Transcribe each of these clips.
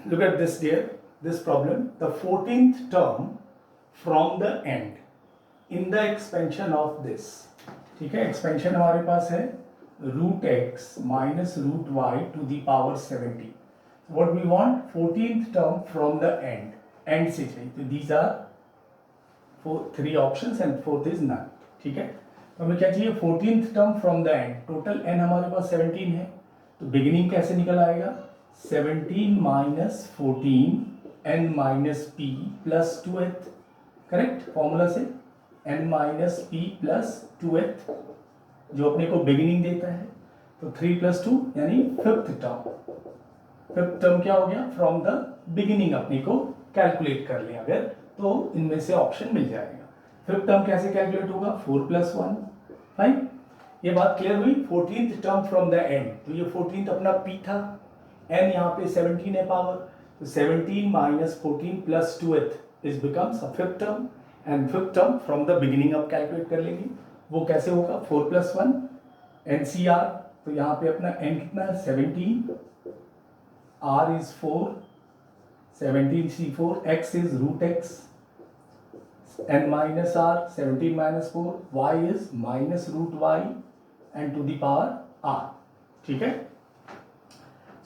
look at this dear, this problem, the 14th term from the end in the expansion of this, ठीक है, expansion हमारे पास है root x minus root y to the power 70. What we want 14th term from the end से चाहिए, तो these are three options and fourth is none. ठीक है, तो हमें क्या चाहिए 14th टर्म फ्रॉम द एंड. टोटल एन हमारे पास 17 है, तो बिगिनिंग कैसे निकल आएगा 17 minus 14 n minus p plus 2th. Correct, formula से n minus p plus 2th जो अपने को बिगिनिंग देता है, तो 3 प्लस 2 यानी फिफ्थ टर्म क्या हो गया फ्रॉम द बिगिनिंग. अपने को कैलकुलेट कर लें अगर, तो इनमें से ऑप्शन मिल जाएगा. फिफ्थ टर्म कैसे कैलकुलेट होगा 4 प्लस 1 5. ये बात क्लियर हुई. 14th term from the end, तो ये 14th अपना पी था, एन यहाँ पे 17 है पावर, तो 17 minus 14 plus 2th is becomes a fifth term. And fifth term from the beginning अब कैलकुलेट कर लेंगे. वो कैसे होगा 4 प्लस 1 एनसीआर, तो यहाँ पे अपना एन कितना है 17, are is 4, 17c4, x is root x, n minus r, 17 minus 4, y is minus root y and to the power r. ठीक है,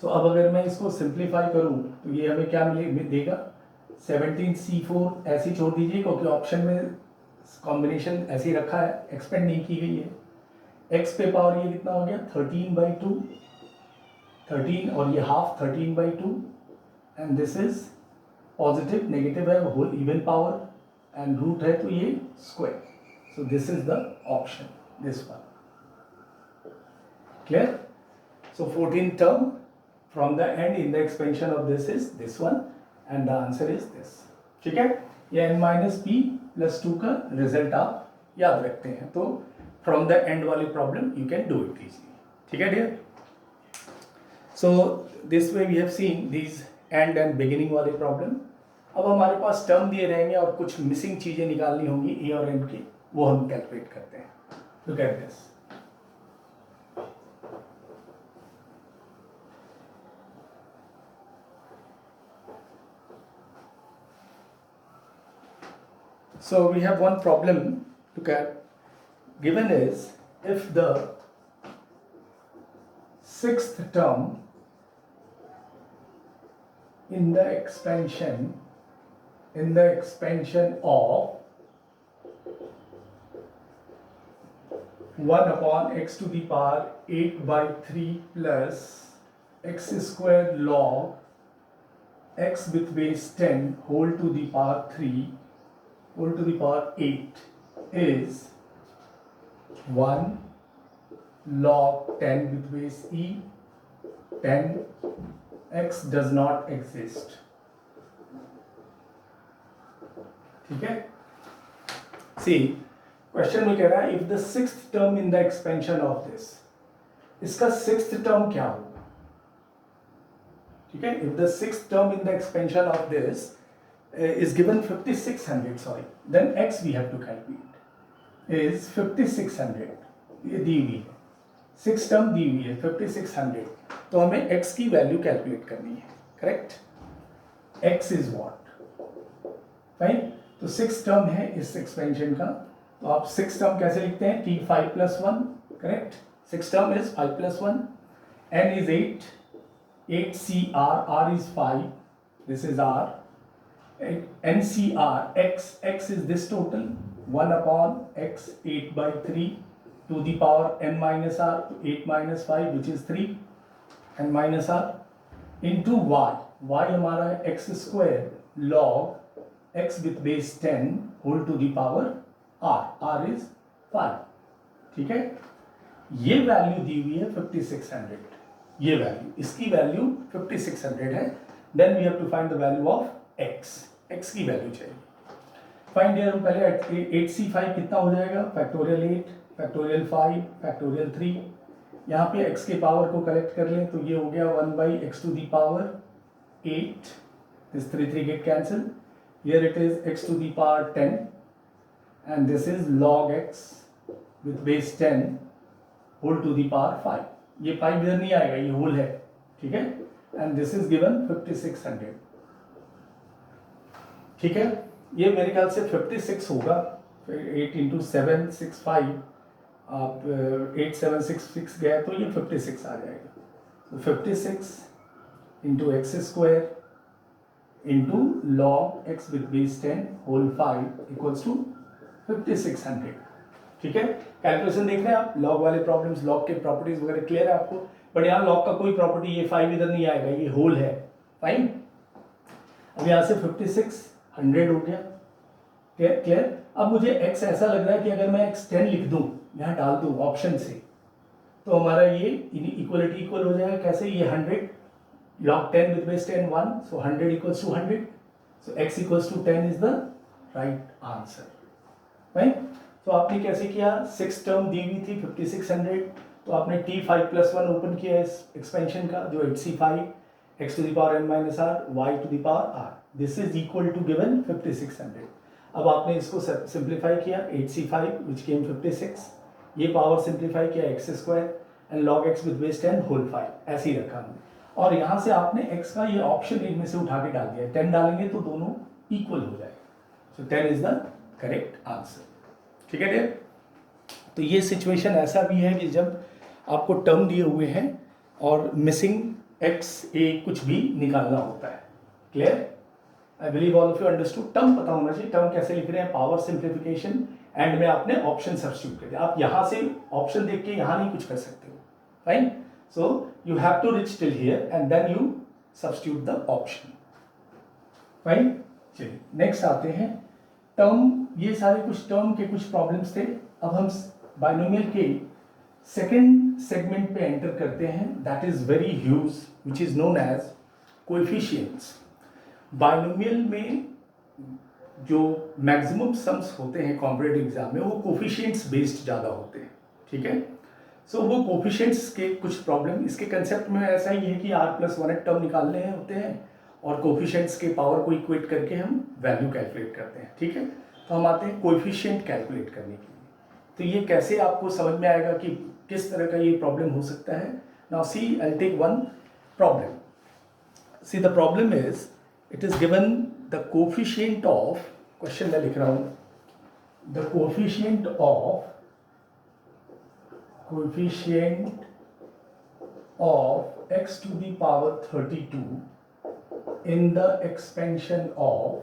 सो अब अगर मैं इसको सिंप्लीफाई करूं तो ये हमें क्या देगा 17c4 ऐसे ही छोड़ दीजिए, क्योंकि ऑप्शन में कॉम्बिनेशन ऐसे ही रखा है, एक्सपेंड नहीं की गई है. x पे पावर ये कितना हो गया 13/2, 13 और ये half 13/2, and this is positive, negative है whole even power, and root है तो ये square. So this is the option, this one. Clear? So 14th term from the end in the expansion of this is this one, and the answer is this. ठीक है, ये n minus p plus 2 का result आप याद रखते हैं, तो from the end वाली problem you can do it easily. ठीक है dear, so this way we have seen these end beginning वाले प्रॉब्लम. अब हमारे पास टर्म दिए रहेंगे और कुछ मिसिंग चीजें निकालनी होंगी ए और एन की, वो हम कैलकुलेट करते हैं. Look at this. So we have one problem. Look at, given is if the sixth term in the expansion of 1 upon x to the power 8/3 plus x square log x with base 10 whole to the power 3 whole to the power 8 is 1 log 10 with base e, 10 x does not exist. ठीक है, सी question में कह रहा है if the sixth term in the expansion of this, इसका sixth term क्या होगा. ठीक है, if the sixth term in the expansion of this is given 5600, sorry, then x we have to calculate is 5600, ये दी हुई है, सिक्स टर्म दी हुई है 5600, तो हमें x की वैल्यू कैलकुलेट करनी है. Correct, x is what, right. तो सिक्स टर्म है इस एक्सपेंशन का, तो आप सिक्स टर्म कैसे लिखते हैं t 5 plus 1. Correct, six term is 5 plus 1, n is 8, 8cr, r is 5, this is r, NCR x is this total 1 upon x 8/3 to the power n minus r, 8 minus 5 which is 3 n minus r into y हमारा है x square log x with base 10 whole to the power r is 5. ठीक है, ये value दी हुई है 5600, ये value, इसकी value 5600 है. Then we have to find the value of x की वैल्यू चाहिए. फाइंड हियर, हम पहले 8c5 कितना हो जाएगा फैक्टोरियल 8, फैक्टोरियल 5, फैक्टोरियल 3. यहाँ पे x के पावर को कलेक्ट कर लें तो ये हो गया 1/x to the power 8, this 3 get cancelled, here it is x to the power 10 and this is log x with base 10 whole to the power 5. ये 5 इधर नहीं आएगा, ये होल है. ठीक है, and this is given 5600. ठीक है, ये मेरे ख्याल से 56 होगा, 8 इंटू 765, आप 8766 गया तो ये 56 आ जाएगा. तो 56 into x square into log x with base 10 whole 5 equals to 5600. ठीक है, कैलकुलेशन देख रहे हैं आप, लॉग वाले प्रॉब्लम्स, लॉग के प्रॉपर्टीज वगैरह क्लियर है आपको. बट यहाँ लॉग का कोई प्रॉपर्टी, ये 5 इधर नहीं आएगा, ये होल है. फाइन, अब यहाँ से 5600 हो गया. क्लियर. अब मुझे x ऐसा लग रहा है कि अगर मैं x 10 लिख दूं, यहाँ डाल दूं ऑप्शन से, तो हमारा ये इक्वलिटी इक्वल हो जाएगा. कैसे? ये 100 log 10 with base 10 1, so 100 equals to 100, so x equals to 10 is the right answer. right? तो आपने कैसे किया, 6 टर्म दी हुई थी 5600, तो आपने t5 + 1 ओपन किया इस एक्सपेंशन का, जो 8c5 x to the power n minus r y to the power r, this is equal to given 5600. अब आपने इसको सिंप्लीफाई किया, 8c5 which came 56, ये पावर सिंप्लीफाई किया x square and log x with base 10 whole 5, ऐसे ही रखा हमने. और यहाँ से आपने x का ये ऑप्शन एक में से उठा के डाल दिया, 10 डालेंगे तो दोनों इक्वल हो जाएगा. सो 10 इज द करेक्ट आंसर. ठीक है डियर. तो ये सिचुएशन ऐसा भी है कि जब आपको टर्म दिए हुए हैं और मिसिंग x a कुछ भी निकालना होता है. Clear? I believe all of you understood. Term पता होना चाहिए, टर्म कैसे लिख रहे हैं, पावर सिंप्लीफिकेशन, एंड में आपने ऑप्शन सब्स्टिट्यूट कर दिया. आप यहाँ से ऑप्शन देख के यहाँ नहीं कुछ कर सकते हो. Fine. So you have to reach till here and then you substitute the option. Fine? चलिए नेक्स्ट आते हैं टर्म. ये सारे कुछ टर्म के कुछ प्रॉब्लम्स थे. अब हम बाइनोमियल के सेकेंड सेगमेंट पे एंटर करते हैं. That is very huge, which is known as coefficients. Binomial में जो मैक्सिमम सम्स होते हैं कॉम्पिटिटिव एग्जाम में, वो कोएफिशिएंट्स बेस्ड ज़्यादा होते हैं. ठीक है. सो वो कोफिशिएंट्स के कुछ प्रॉब्लम, इसके कंसेप्ट में ऐसा ही है कि r+1 टर्म निकालने हैं होते हैं और कोफिशिएंट्स के पावर को इक्वेट करके हम वैल्यू कैलकुलेट करते हैं. ठीक है. तो हम आते हैं कोएफिशिएंट कैलकुलेट करने के लिए. तो ये कैसे आपको समझ में आएगा कि किस तरह का ये प्रॉब्लम हो सकता है. Now see, I will take one problem. See the problem is, it is given the coefficient of, question मैं लिख रहा हूँ, the coefficient of coefficient of x to the power 32 in the expansion of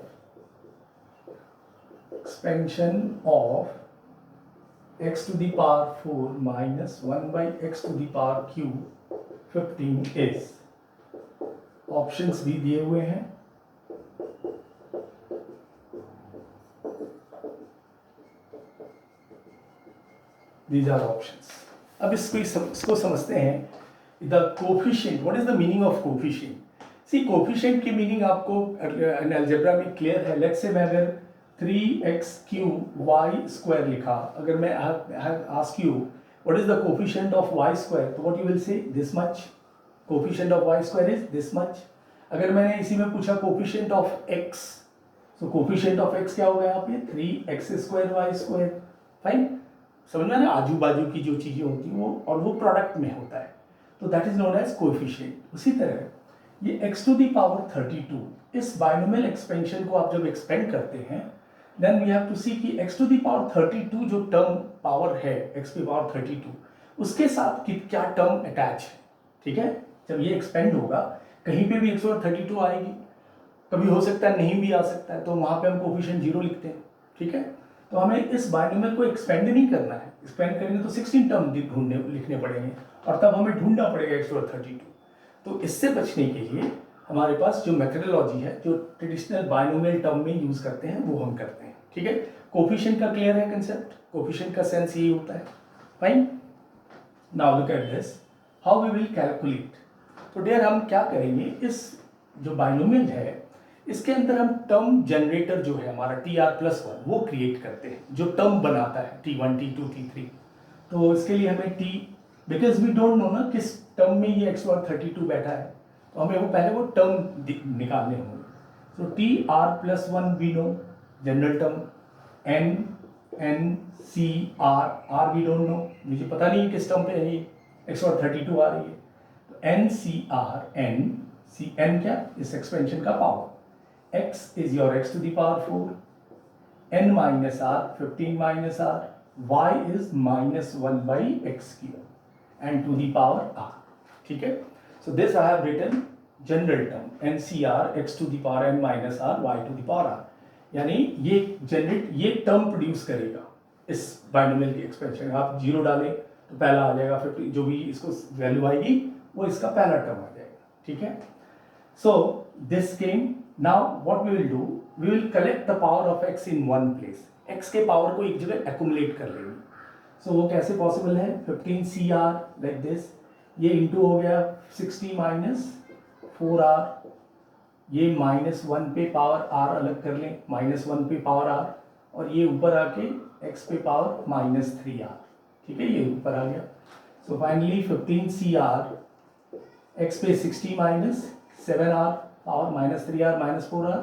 x to the power 4 minus 1 by x to the power cube 15 is. Options भी दिए हुए हैं. These are options. अब इसको समझते हैं. The coefficient, what is the meaning of coefficient? See, coefficient की meaning आपको अलजेब्रा में क्लियर है. लेट्स से मैं अगर 3x³ y² लिखा, अगर मैं ask you what is the coefficient of y², तो what you will say, this much. Coefficient of y² is this much. अगर मैंने इसी में पूछा कोफिशिएंट ऑफ x, तो कोफिशिएंट ऑफ x क्या होगा यहाँ पे, 3x² y². फाइन. समझ में ना, आजू बाजू की जो चीज़ें होती हैं वो, और वो प्रोडक्ट में होता है, तो that is known as coefficient. उसी तरह ये x to the power 32, इस बाइनोमियल एक्सपेंशन को आप जब एक्सपेंड करते हैं, देन वी हैव टू सी कि x to the power 32 जो टर्म पावर है, x की पावर 32, उसके साथ क्या टर्म अटैच है. ठीक है. जब ये एक्सपेंड होगा, कहीं पे भी x to the power 32 आएगी, कभी हो सकता है नहीं भी आ सकता है, तो वहाँ पे हम कोएफिशिएंट 0 लिखते हैं. ठीक है. तो हमें इस बाइनोमियल को एक्सपेंड नहीं करना है. एक्सपेंड करेंगे तो 16 टर्म लिखने पड़ेंगे, और तब हमें ढूंढना पड़ेगा x to the 32. तो इससे बचने के लिए हमारे पास जो मेथडोलॉजी है, जो ट्रेडिशनल बाइनोमियल टर्म में यूज करते हैं, वो हम करते हैं. ठीक है. कोफिशिएंट का क्लियर है कंसेप्ट. कोफिशिएंट का सेंस ये होता है. Fine. Now look at this, how we will calculate. तो डियर हम क्या करेंगे, इस जो बाइनोमियल है इसके अंदर हम टर्म जनरेटर जो है हमारा TR+1 वो क्रिएट करते हैं, जो टर्म बनाता है T1 T2 T3. तो इसके लिए हमें T, because we don't know ना किस टर्म में ये x to the power 32 बैठा है, तो हमें वो पहले वो टर्म निकालने होंगे. So TR+1 we know, general term. NCR we don't know, मुझे पता नहीं किस टर्म पे है ये x to the power 32 आ रही है. तो NCR, N सी एन क्या, इस एक्सपेंशन का power, x is your x to the power 4, n minus r 15 minus r, y is minus 1 by x cube and to the power r. ठीक है, so this I have written general term ncr x to the power n minus r y to the power r, यानी ये generate ये term produce करेगा इस binomial की expansion. आप zero डालें तो पहला आ जाएगा 50, जो भी इसको वैल्यू आएगी वो इसका पहला टर्म आ जाएगा। ठीक है, so this came. Now what we will do, we will collect the power of x in one place, x के पावर को एक जगह accumulate कर लेंगे। so वो कैसे पॉसिबल है, 15 CR like this, ये इंटू हो गया 60 माइनस 4R, ये -1 पे पावर r अलग कर लें, -1 पे पावर r, और ये ऊपर आके x पे पावर -3r। ठीक है, ये ऊपर आ गया। so finally 15 CR x पे 60 minus 7r power -3r -4r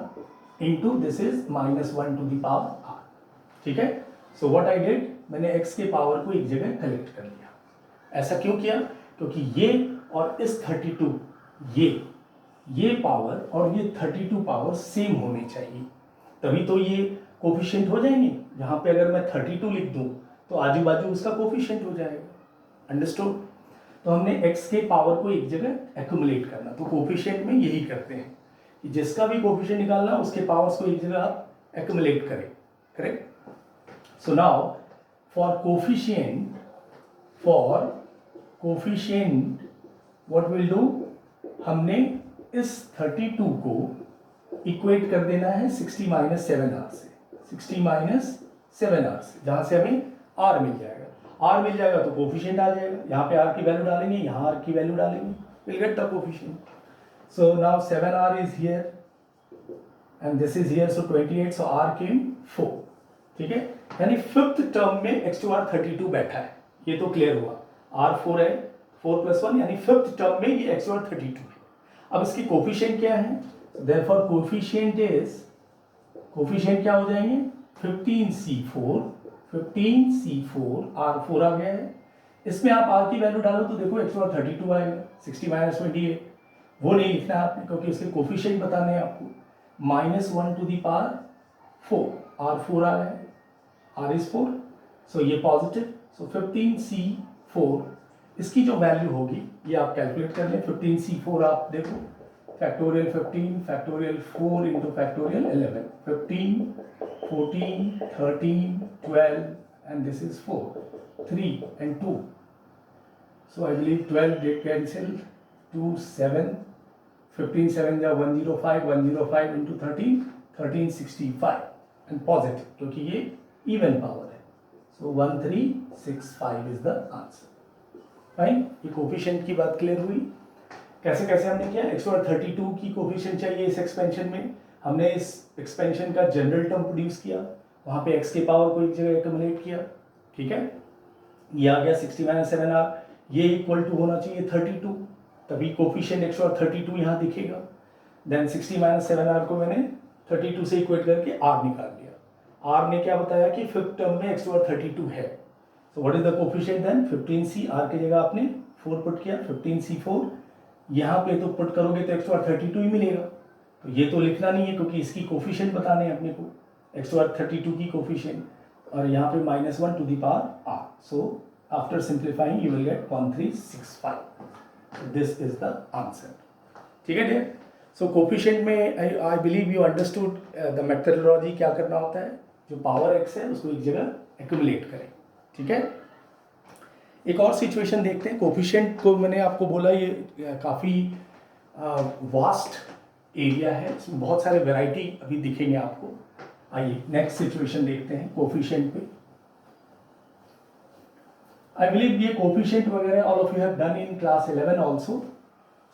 into this is -1 to the power r। ठीक है, so what I did, मैंने x के पावर को एक जगह कलेक्ट कर लिया। ऐसा क्यों किया, क्योंकि ये और इस 32 ये पावर और ये 32 पावर सेम होनी चाहिए, तभी तो ये कोफिशिएंट हो जाएंगे। यहाँ पे अगर मैं 32 लिख दूँ तो आजू बाजू उसका कोफिशिएंट हो जाएगा। अंडरस्टूड? तो हमने x के पावर को एक जगह एक्यूमुलेट करना, तो कोफिशिएंट में यही करते हैं कि जिसका भी कोफिशिएंट निकालना उसके पावर्स को एक जगह आप एक्यूमुलेट करें। Correct? So now for coefficient what will do, हमने इस 32 को इक्वेट कर देना है 60 माइनस 7r से, 60 माइनस 7r से, जहां से हमें r मिल जाएगा। r मिल जाएगा तो कोफिशिएंट आ जाएगा, यहाँ पे r की वैल्यू डालेंगे, यहाँ r की वैल्यू डालेंगे, we'll get the coefficient। so now 7r is here and this is here, so 28, so r came 4। ठीक है, यानी फिफ्थ टर्म में x to r 32 बैठा है, ये तो क्लियर हुआ। r 4 है, 4 + 1 यानी फिफ्थ टर्म में ये x to r 32 है। अब इसकी कोफिशिएंट क्या है, therefore कोफिशिएंट क्या हो जाएंगे, 15c4 r4 आ गया है। इसमें आप r की वैल्यू डालो तो देखो x to r 32 आएगा, 60 माइनस 28, वो नहीं लिखना है आपने क्योंकि उसके कोफिशिएंट बताने हैं आपको। -1 to the power 4, r4 आ है, r is 4, so ये पॉजिटिव, so 15c4 इसकी जो वैल्यू होगी ये आप कैलकुलेट कर लें। 15c4 आप देखो, factorial 15 factorial 4 into factorial 11, 15 14 13 12 and this is 4, 3 and 2, so I believe 12 get cancelled, 2 7, 15 7 ja 105 into 13 1365 and positive क्योंकि ये इवन पावर है, so 1365 is the answer। Fine, ये कोफिशिएंट की बात क्लियर हुई। कैसे कैसे हमने किया, x to r 32 की कोफिशिएंट चाहिए इस एक्सपेंशन में, हमने इस एक्सपेंशन का जनरल टर्म प्रोड्यूस किया, वहाँ पे x के पावर को एक जगह एक्यूमुलेट किया। ठीक है, ये आ गया 60 माइनस 7r, ये इक्वल टू होना चाहिए 32, तभी कोफिशिएंट x to r 32 यहाँ दिखेगा। देन 60 माइनस 7r को मैंने 32 से इक्वेट करके r निकाल लिया। r ने क्या बताया कि फिफ्थ टर्म में x to r 32 है, so what is the coefficient then, 15c, r की जगह आपने 4 पुट किया, 15c4, यहाँ पे तो पुट करोगे तो x to r 32 ही मिलेगा, तो ये तो लिखना नहीं है क्योंकि इसकी कोफिशिएंट बताने हैं अपने को, x to r 32 की कोफिशिएंट, और यहाँ पे -1 to the power r, so after simplifying you will get 1365, this is the answer। ठीक है डियर, सो कोफिशिएंट में I believe you understood the methodology, क्या करना होता है, जो पावर x है उसको एक जगह एक्यूमुलेट करें। ठीक है, एक और सिचुएशन देखते हैं। कोफिशिएंट को मैंने आपको बोला ये काफ़ी वास्ट एरिया है, इसमें बहुत सारे वैरायटी अभी दिखेंगे आपको। आइए नेक्स्ट सिचुएशन देखते हैं कोफिशिएंट पे। आई बिलीव ये कोफिशिएंट वगैरह all of you have done in class 11 also,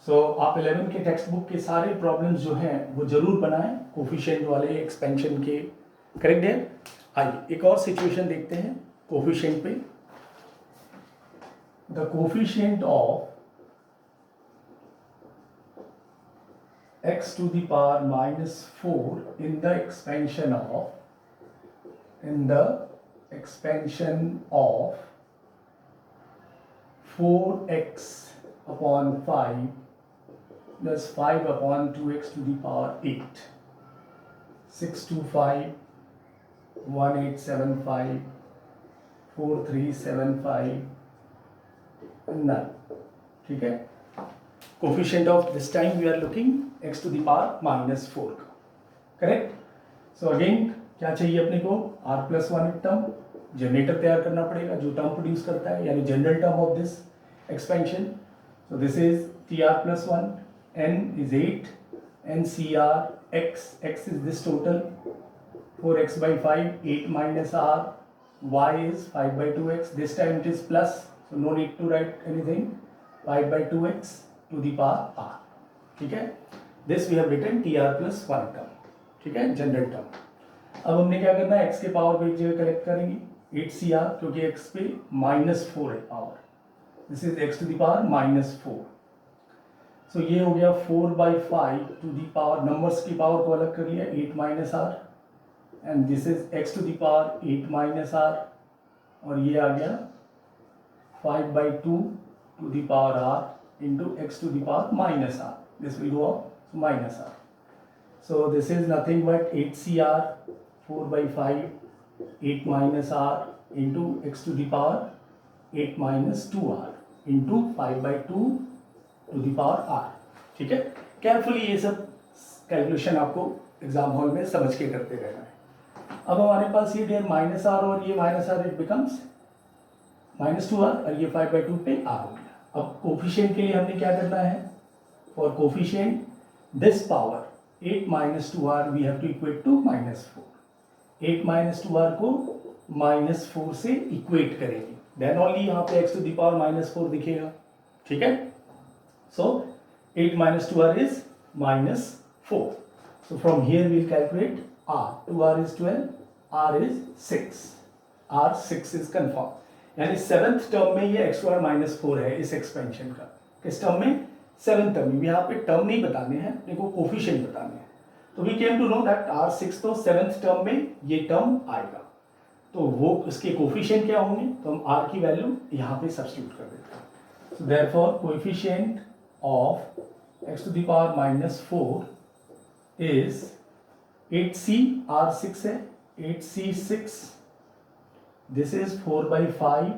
so आप 11 के टेक्स्ट बुक के सारे प्रॉब्लम्स जो हैं वो जरूर बनाएं कोफिशिएंट वाले, एक्सपेंशन के। करेक्ट है, आइए एक और सिचुएशन देखते हैं कोफिशिएंट पे। The coefficient of x to the power -4 in the expansion of 4x upon 5 plus 5/2x to the power 8, 625 1875 4375 9. ठीक है, coefficient of this time we are looking x to the power -4 का, correct. So again क्या चाहिए अपने को, r+1 term, generator तैयार करना पड़ेगा जो टर्म प्रोड्यूस करता है, यानी general term of this expansion. So this is tr+1, n is 8, ncr, x is this total 4x/5, 8 minus r, y is 5/2x, this time it is plus, so no need to write anything, 5/2x to the power r. ठीक है, this we have written tr+1 term. ठीक है, general term. अब हमने क्या करना है, x के पावर को एक जगह कलेक्ट करेंगे, 8cr, क्योंकि x पे -4 है power, this is x to the power -4. So ये हो गया 4/5 टू द पावर, नंबर्स की पावर को अलग कर लिया, 8 minus r, and this is x to the power 8 minus r, और ये आ गया 5/2 to the power r into x to the power -r, this will go minus r. So this is nothing but 8cr 4/5 8 minus r into x to the power 8 minus 2r into 5/2 to the power r. ठीक है, carefully ये सब calculation आपको exam hall में समझ के करते रहना है. अब हमारे पास ये डेयर -r और ये -r, इट बिकम्स -2r, और ये 5/2 पे r हो गया. अब कोफिशिएंट के लिए हमने क्या करना है, for coefficient this power 8 minus 2r we have to equate to -4. 8 minus 2r को -4 से इक्वेट करेंगे, देन ओनली यहाँ पे x टू द पावर -4 दिखेगा. ठीक है, सो 8 minus 2r is -4. So from here we will calculate r. 2r is 12, r is 6. r 6 is confirm. यानी 7th term में ये x2r -4 है इस एक्सपेंशन का. किस टर्म में, 7th टर्म में. यहाँ पे टर्म नहीं बताने हैं, अपने को कोफिशिएंट बताने हैं. तो we came to know that r6 तो 7th टर्म में ये टर्म आएगा, तो वो उसके कोफिशिएंट क्या होंगे, तो हम r की वैल्यू यहाँ पे सब्स्टिट्यूट कर देते हैं. So therefore coefficient of x to the power -4 is 8c, r6 है, 8c6, this is 4/5,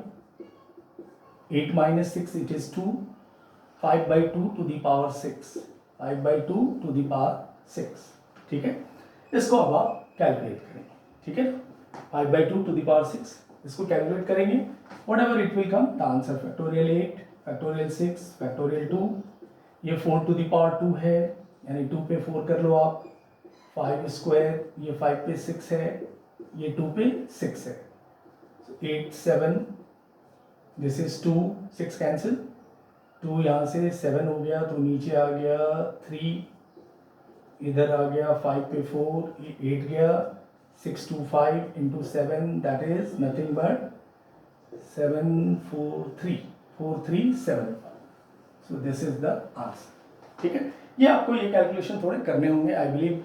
8 minus 6 it is 2, 5/2 to the power 6, 5/2 to the power 6. ठीक है, इसको अब आप कैलकुलेट करेंगे. ठीक है, 5/2 to the power 6, इसको कैलकुलेट करेंगे, what ever it will come, the answer factorial 8, factorial 6, factorial 2, ये 4 to the power 2 है, यानी 2 पे 4 कर लो आप, 5 स्क्वायर, ये 5 पे 6 है, ये 2 पे 6 है, 8 7, दिस इज 2, 6 कैंसिल, 2 यहाँ से 7 हो गया, तो नीचे आ गया 3, इधर आ गया 5 पे 4, ये 8 गया, 6 2 5 into 7, that is nothing but 7 4 3 4 3 7. So this is the answer. ठीक है, ये आपको ये कैलकुलेशन थोड़े करने होंगे. आई बिलीव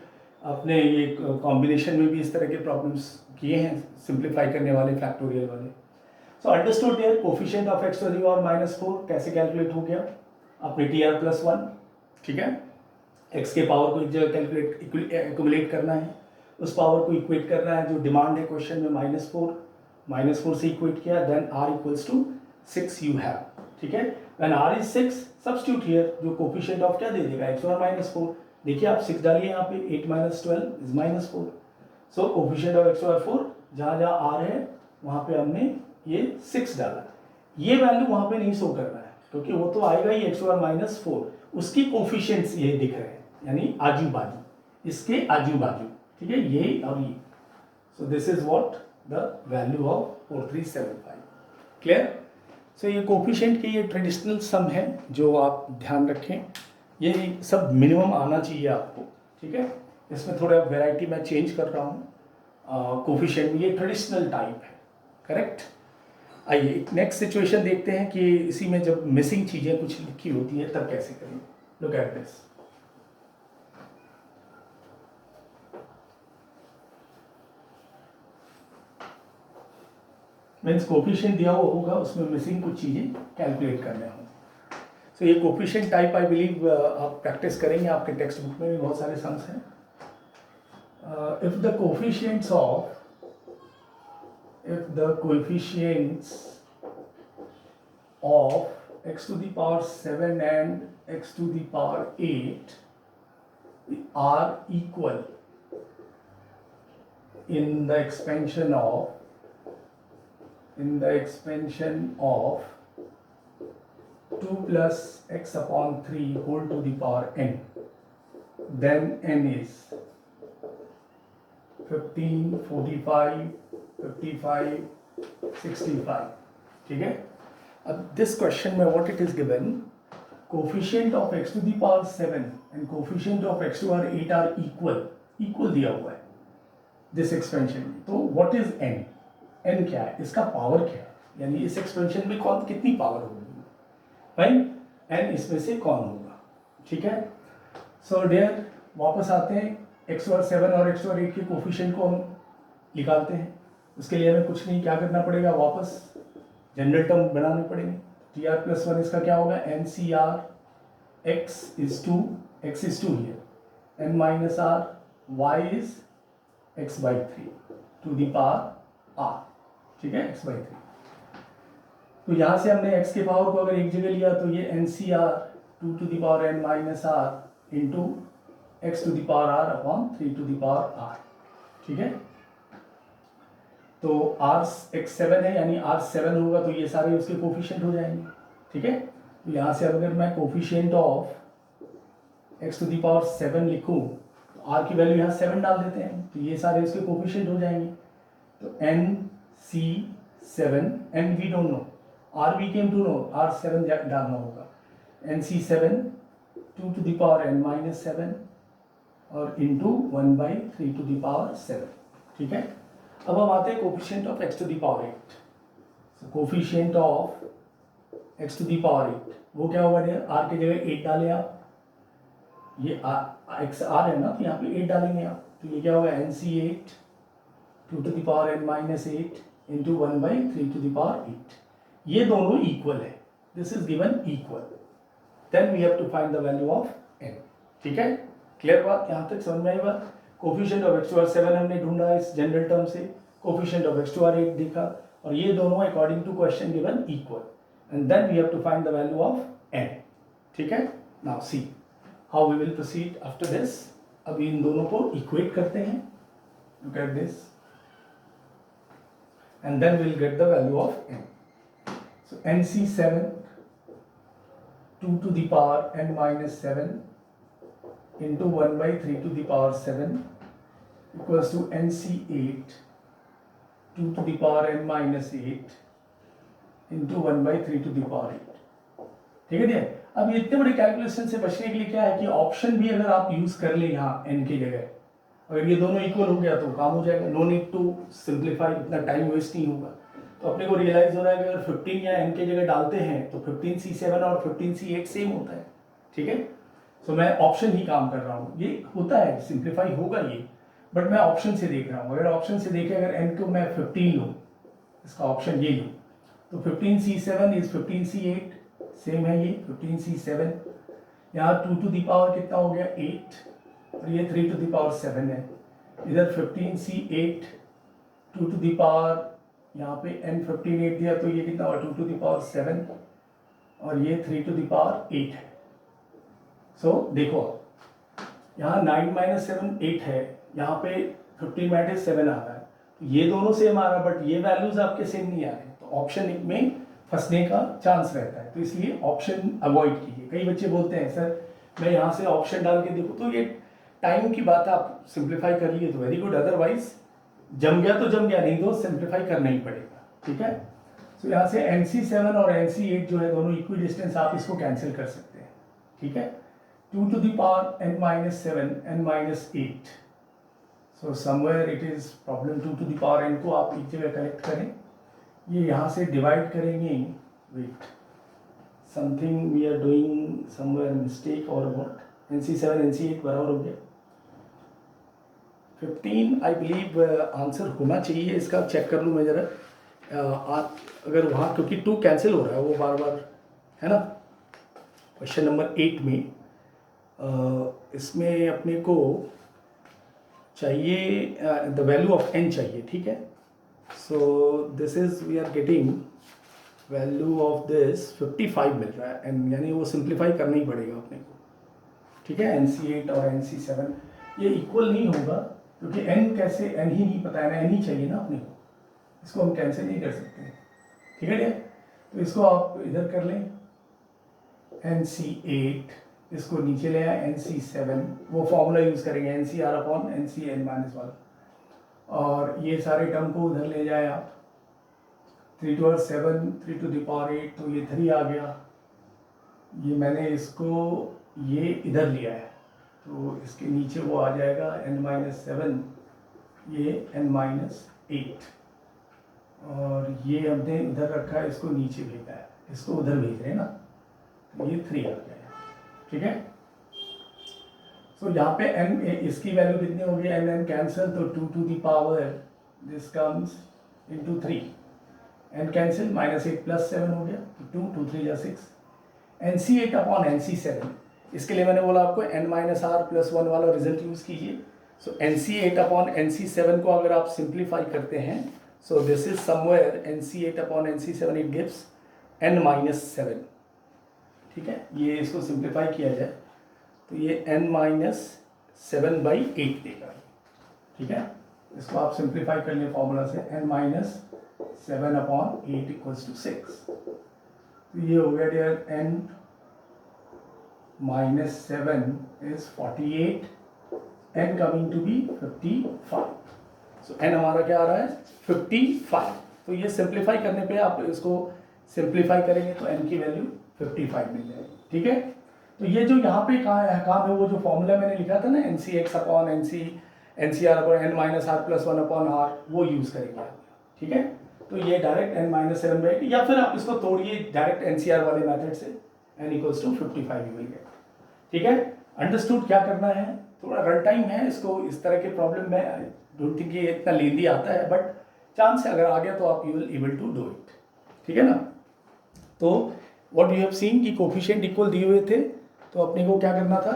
आपने ये कॉम्बिनेशन में भी इस तरह के प्रॉब्लम्स किए हैं, सिंप्लीफाई करने वाले, फैक्टोरियल वाले. So understood there, coefficient of x to the power -4 कैसे कैलकुलेट हो गया, आपने tr+1. ठीक है, x के पावर को एक जगह कैलकुलेट एक्यूमुलेट करना है, उस पावर को इक्वेट करना है जो डिमांड है क्वेश्चन में, -4 से इक्वेट किया, then r equals to 6 you have. ठीक है, when r is 6, substitute here, जो कोफिशिएंट ऑफ क्या दे देगा, x टू द -4. देखिए आप 6 डालिए यहाँ पे, 8 minus 12 is -4. So coefficient of x to the 4, जहाँ जहाँ r है वहाँ पे हमने ये 6 डाला. ये वैल्यू वहाँ पे नहीं शो करना है, क्योंकि वो तो आएगा ही x टू द -4, उसकी कोफिशिएंट्स ये दिख रहे हैं, यानी आजू बाजू, इसके आजू बाजू. ठीक है, ये और ये. So this is what the value of 4375. Clear. So ये कोफिशिएंट के ये ट्रेडिशनल सम है जो आप ध्यान रखें, ये सब मिनिमम आना चाहिए आपको. ठीक है, इसमें थोड़ा वेराइटी मैं चेंज कर रहा हूँ कोफिशिएंट में, ये ट्रेडिशनल टाइप है. करेक्ट. आइए नेक्स्ट सिचुएशन देखते हैं कि इसी में जब मिसिंग चीज़ें कुछ लिखी होती हैं तब कैसे करें. Look at this. Means coefficient दिया हुआ होगा, उसमें मिसिंग कुछ चीज़ें कैलकुलेट करने होंगे. सो ये कोफिशिएंट टाइप आई बिलीव आप प्रैक्टिस करेंगे, आपके टेक्स्ट बुक में भी बहुत सारे सम्स हैं. If the coefficients of x to the power 7 and x to the power 8 are equal in the expansion of 2 plus x upon 3 whole to the power n, then n is 15, 45, 55, 65. ठीक है. अब this question में what it is given, coefficient of x to the power 7 and coefficient of x to the power 8 are equal दिया हुआ है this expansion में. तो what is n? n क्या है, इसका पावर क्या है, यानी इस एक्सपेंशन में कौन कितनी पावर होगी भाई, n इसमें से कौन होगा. ठीक है. सो डियर वापस आते हैं, x ओवर 7 और x ओवर 8 के कोफिशिएंट को हम निकालते हैं. उसके लिए हमें कुछ नहीं, क्या करना पड़ेगा, वापस जनरल टर्म बनाने पड़ेंगे. टी आर प्लस 1 इसका क्या होगा, n C r x is 2 here, n minus r y is x by 3 to the power r. ठीक है, एक्स बाई 3. तो यहाँ से हमने x के पावर को अगर एक जगह लिया तो ये n C r 2 to the power n minus r into x to the power r upon 3 to the power r. ठीक है. तो आर एक्स 7 है, यानी आर 7 होगा तो ये सारे उसके कोफिशिएंट हो जाएंगे. ठीक है. तो यहाँ से अगर मैं coefficient of x to the power 7 लिखूँ तो आर की वैल्यू यहाँ 7 डाल देते हैं, तो ये सारे उसके कोफिशिएंट हो जाएंगे. तो n c 7, n we don't know, r we came to know, r 7 डालना होगा. N c 7 2 to the power n minus 7 और into 1 by 3 to the power 7. ठीक है. अब हम आते हैं coefficient of x to the power 8. So coefficient of x to the power 8 वो क्या होगा, आर की जगह 8 डालें आप, ये एक्स आर है ना, तो यहाँ पे 8 डालेंगे आप, तो ये क्या होगा, n c 8 2 to the power n minus 8 into 1 by 3 to the power 8. ये दोनों इक्वल है, this is given equal, then we have to find the value of n. ठीक है. क्लियर बात, यहाँ तक समझ में आई बात. Coefficient of x to r 7 हमने ढूंढा इस जनरल टर्म से, coefficient of x to r 8 देखा, और ये दोनों according to question given equal, and then we have to find the value of n. ठीक है. Now see how we will proceed after this. अभी इन दोनों को इक्वेट करते हैं, look at this, and then we will get the value of N. So n c 7 2 to the power n minus 7 into 1 by 3 to the power 7 equals to NC8 2 to the power n minus 8 into 1 by 3 to the power 8. ठीक है. अब ये इतने बड़े calculation से बचने के लिए क्या है कि ऑप्शन भी अगर आप यूज कर ले यहाँ n की जगह, अगर ये दोनों इक्वल हो गया तो काम हो जाएगा, नो नीड टू सिंप्लीफाई, इतना टाइम वेस्ट नहीं होगा. तो अपने को रियलाइज हो रहा है कि अगर 15 या n की जगह डालते हैं तो 15C7 और 15C8 सेम होता है. ठीक है. सो मैं ऑप्शन ही काम कर रहा हूँ, ये होता है, सिंप्लीफाई होगा ये, बट मैं ऑप्शन से देख रहा हूँ. अगर ऑप्शन से देखे, अगर n को मैं 15 लूँ, इसका ऑप्शन ये लूँ, तो 15C7 इज 15C8, सेम है ये 15C7. यहाँ 2 टू दी पावर कितना हो गया 8, और ये 3 टू दी पावर 7 है. इधर 15C8 2 टू दी पावर, यहाँ पे n 15 8 दिया तो ये कितना हुआ 2 टू दी पावर 7, और ये 3 टू दी पावर 8 है. सो देखो यहाँ 9 माइनस 7 8 है, यहाँ पे 15 माइनस 7 आ रहा है, तो ये दोनों सेम आ रहा है, बट ये वैल्यूज आपके सेम नहीं आ रहे, तो ऑप्शन में फंसने का चांस रहता है. तो इसलिए ऑप्शन अवॉइड कीजिए. कई बच्चे बोलते हैं सर मैं यहाँ से ऑप्शन डाल के देखूँ, तो ये टाइम की बात है, आप सिंप्लीफाई कर लिए तो वेरी गुड, अदरवाइज जम गया तो जम गया, नहीं तो सिंप्लीफाई करना ही पड़ेगा. ठीक है. तो यहाँ से NC7 और NC8 जो है दोनों इक्वी डिस्टेंस, आप इसको कैंसिल कर सकते हैं. ठीक है. 2 to the power n minus 7 n minus 8. So somewhere it is problem 2 to the power n को आप एक जगह कलेक्ट करें, ये यहाँ से डिवाइड करेंगे. Wait, something we are doing somewhere mistake और व्हाट. NC7 NC8 बराबर हो गया 15. आई बिलीव आंसर होना चाहिए, इसका चेक कर लूँ मैं ज़रा. अगर वहाँ क्योंकि 2 कैंसिल हो रहा है वो बार बार, है ना. क्वेश्चन नंबर 8 में इसमें अपने को चाहिए द वैल्यू ऑफ n चाहिए, ठीक है। So this is we are getting value of this 55 मिल रहा है n, यानी वो सिंप्लीफाई करना ही पड़ेगा अपने को, ठीक है। NC8 और NC7 ये इक्वल नहीं होगा क्योंकि n कैसे, n ही नहीं पता है ना, n ही चाहिए ना अपने को, इसको हम कैंसिल नहीं कर सकते, ठीक है। तो इसको आप इधर कर लें, NC8 इसको नीचे ले आए, NC7 वो फॉर्मूला यूज़ करेंगे NCR अपॉन NCn माइनस वाला, और ये सारे टर्म को उधर ले जाए आप, 3 to 7 3 to the power 8, तो ये 3 आ गया, ये मैंने इसको ये इधर लिया है तो इसके नीचे वो आ जाएगा n-7, ये n-8, और ये हमने इधर रखा है, इसको नीचे भेजा है, इसको उधर भेज रहे हैं ना, तो ये 3 आ गया, ठीक है। सो यहाँ पे n इसकी वैल्यू कितनी होगी, n कैंसिल, तो 2 to the power this comes into 3, n cancel, -8 + 7 हो गया, तो 2 2 3 या 6, NC8 अपॉन NC7, इसके लिए मैंने बोला आपको n-r+1 वाला रिजल्ट यूज़ कीजिए। सो NC8 अपॉन NC7 को अगर आप सिंप्लीफाई करते हैं, सो this is somewhere NC8 upon NC7 it gives n-7, ठीक है। ये इसको सिंप्लीफाई किया जाए तो ये n-7/8 देगा, ठीक है। इसको आप सिंप्लीफाई कर लें फॉर्मूला से, n-7 अपॉन 8 इक्वल्स टू 6, तो ये हो गया dear n-7 is 48, n coming to be 55, so n हमारा क्या आ रहा है 55। तो ये सिंप्लीफाई करने पे आप इसको सिंप्लीफाई करेंगे तो n की वैल्यू 55 मिल जाएगी, ठीक है। तो ये जो यहाँ पे काम है, वो जो फॉर्मूला मैंने लिखा था ना, NCx upon NCR upon n-r+1 upon r, वो यूज़ करेंगे आप, ठीक है। तो ये डायरेक्ट n-7/8, या फिर आप इसको तोड़िए डायरेक्ट NCR वाले मेथड से, n = 55 मिल गया, ठीक है। अंडरस्टूड क्या करना है, थोड़ा रन टाइम है, इसको इस तरह के प्रॉब्लम में आई डोंट थिंक ये इतना लेंदी आता है, बट चांस है अगर आ गया तो आप you will able to do it, ठीक है ना। तो व्हाट यू हैव सीन कि कोफिशिएंट इक्वल दिए हुए थे, तो अपने को क्या करना था,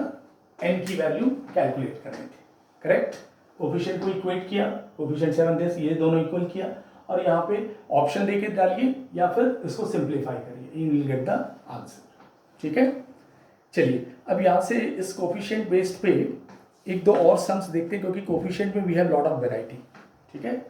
n की वैल्यू कैलकुलेट करनी थी, करेक्ट। कोफिशिएंट को इक्वेट किया, कोफिशिएंट 7 दिस, ये दोनों इक्वल किया, और यहाँ पे ऑप्शन देके डालिए या फिर इसको सिंप्लीफाई करिए, you will get the answer, ठीक है। चलिए अब यहाँ से इस कोफिशिएंट बेस्ड पे एक दो और सम्स देखते हैं, क्योंकि कोफिशिएंट में we have lot of variety, ठीक है।